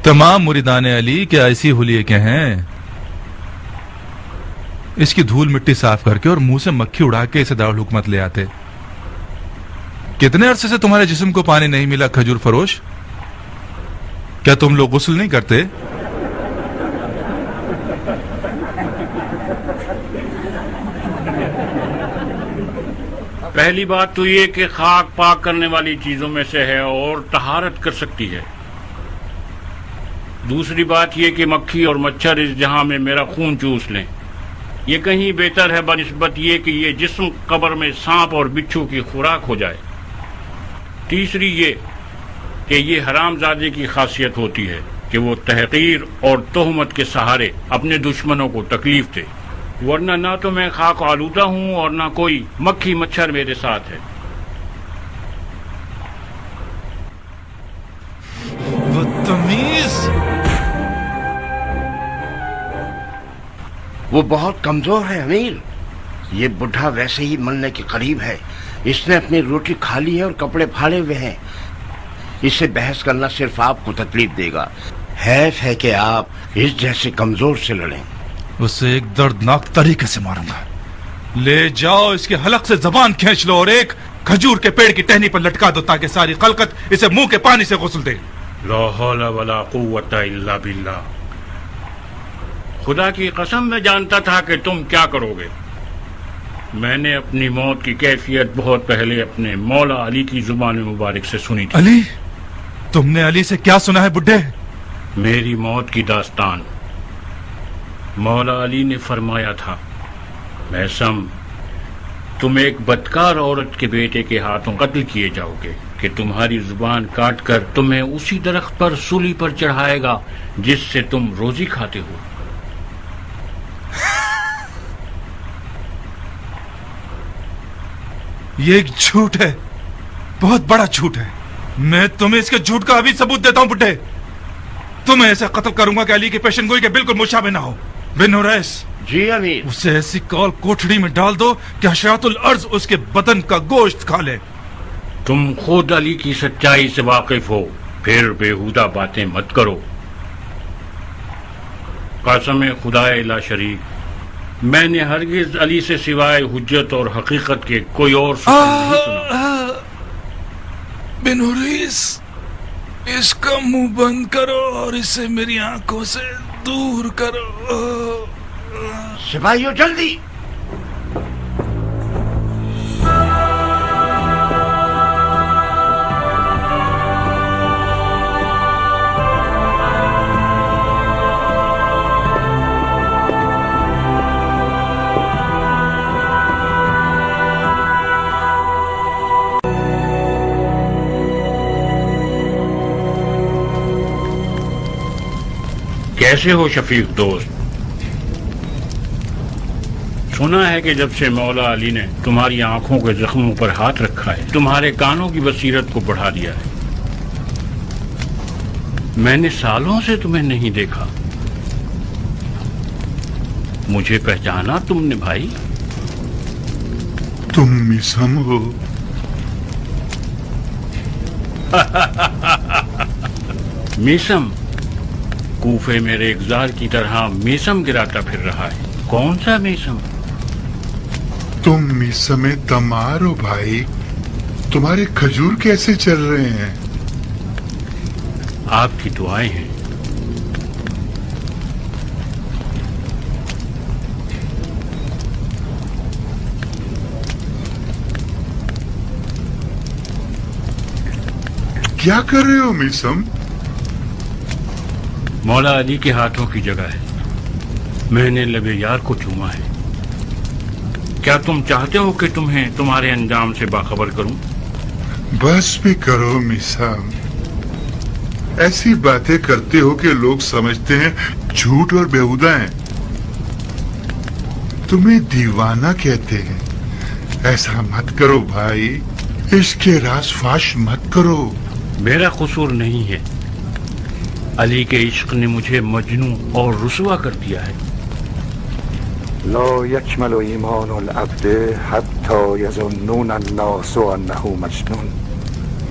تمام مریدان علی کے ایسی حلیے کے ہیں، اس کی دھول مٹی صاف کر کے اور منہ سے مکھی اڑا کے اسے دارالحکومت لے آتے۔ کتنے عرصے سے تمہارے جسم کو پانی نہیں ملا کھجور فروش؟ کیا تم لوگ غسل نہیں کرتے؟ پہلی بات تو یہ کہ خاک پاک کرنے والی چیزوں میں سے ہے اور طہارت کر سکتی ہے۔ دوسری بات یہ کہ مکھی اور مچھر اس جہاں میں میرا خون چوس لیں، یہ کہیں بہتر ہے بنسبت یہ کہ یہ جسم قبر میں سانپ اور بچھو کی خوراک ہو جائے۔ تیسری یہ کہ یہ حرام زادے کی خاصیت ہوتی ہے کہ وہ تحقیر اور تہمت کے سہارے اپنے دشمنوں کو تکلیف دے، ورنہ نہ تو میں خاک آلودہ ہوں اور نہ کوئی مکھی مچھر میرے ساتھ ہے۔ بدتمیز! وہ بہت کمزور ہے امیر، یہ بڈھا ویسے ہی مرنے کے قریب ہے، اس نے اپنی روٹی کھا لی ہے اور کپڑے پھاڑے ہوئے ہیں، اس سے بحث کرنا صرف آپ کو تکلیف دے گا۔ حیف ہے کہ آپ اس جیسے کمزور سے لڑیں۔ اسے ایک دردناک طریقے سے ماروں گا۔ لے جاؤ اس کے حلق سے زبان کھینچ لو اور ایک کھجور کے پیڑ کی ٹہنی پر لٹکا دو تاکہ ساری خلقت اسے منہ کے پانی سے غسل دے۔ لا حول ولا قوت الا باللہ۔ خدا کی قسم میں جانتا تھا کہ تم کیا کرو گے۔ میں نے اپنی موت کی کیفیت بہت پہلے اپنے مولا علی کی زبان مبارک سے سنی تھی۔ علی؟ تم نے علی سے کیا سنا ہے بڈھے؟ میری موت کی داستان۔ مولا علی نے فرمایا تھا، میثم تم ایک بدکار عورت کے بیٹے کے ہاتھوں قتل کیے جاؤ گے کہ تمہاری زبان کاٹ کر تمہیں اسی درخت پر سولی پر چڑھائے گا جس سے تم روزی کھاتے ہو۔ یہ ایک جھوٹ ہے، بہت بڑا جھوٹ ہے۔ میں تمہیں اس کے جھوٹ کا ابھی ثبوت دیتا ہوں بڈھے۔ تمہیں ایسا قتل کروں گا کہ علی کی پیشن گوئی کے بالکل مشابہ نہ ہو۔ بن حریث، جی امیر۔ اسے ایسی کال کوٹڑی میں ڈال دو کہ حشرات الارض اس کے بدن کا گوشت کھا لے۔ تم خود علی کی سچائی سے واقف ہو، پھر بےہودہ باتیں مت کرو۔ قسم خدا لا شریک، میں نے ہرگز علی سے سوائے حجت اور حقیقت کے کوئی اور سخن نہیں سنا۔ بن حریث، اس کا منہ بند کرو اور اسے میری آنکھوں سے دور کرو۔ سپاہیوں جلدی! کیسے ہو شفیق دوست؟ سنا ہے کہ جب سے مولا علی نے تمہاری آنکھوں کے زخموں پر ہاتھ رکھا ہے، تمہارے کانوں کی بصیرت کو بڑھا دیا ہے۔ میں نے سالوں سے تمہیں نہیں دیکھا، مجھے پہچانا تم نے بھائی؟ تم میثم ہو؟ میثم؟ کوفے میں ریگزار کی طرح میثم گراتا پھر رہا ہے۔ کون سا میثم؟ تم میثم تمار ہو بھائی۔ تمہارے کھجور کیسے چل رہے ہیں؟ آپ کی دعائیں ہیں۔ کیا کر رہے ہو میثم؟ مولا علی کے ہاتھوں کی جگہ ہے، میں نے لب یار کو چوما ہے۔ کیا تم چاہتے ہو کہ تمہیں تمہارے انجام سے باخبر کروں؟ بس بھی کرو میثم، ایسی باتیں کرتے ہو کہ لوگ سمجھتے ہیں جھوٹ اور بیہودہ ہیں، تمہیں دیوانہ کہتے ہیں۔ ایسا مت کرو بھائی، اس کے راز فاش مت کرو۔ میرا قصور نہیں ہے، علی کے عشق نے مجھے مجنون اور رسوا کر دیا ہے۔ لا يكمل ایمان العبد حتی یظنون الناس انه مجنون۔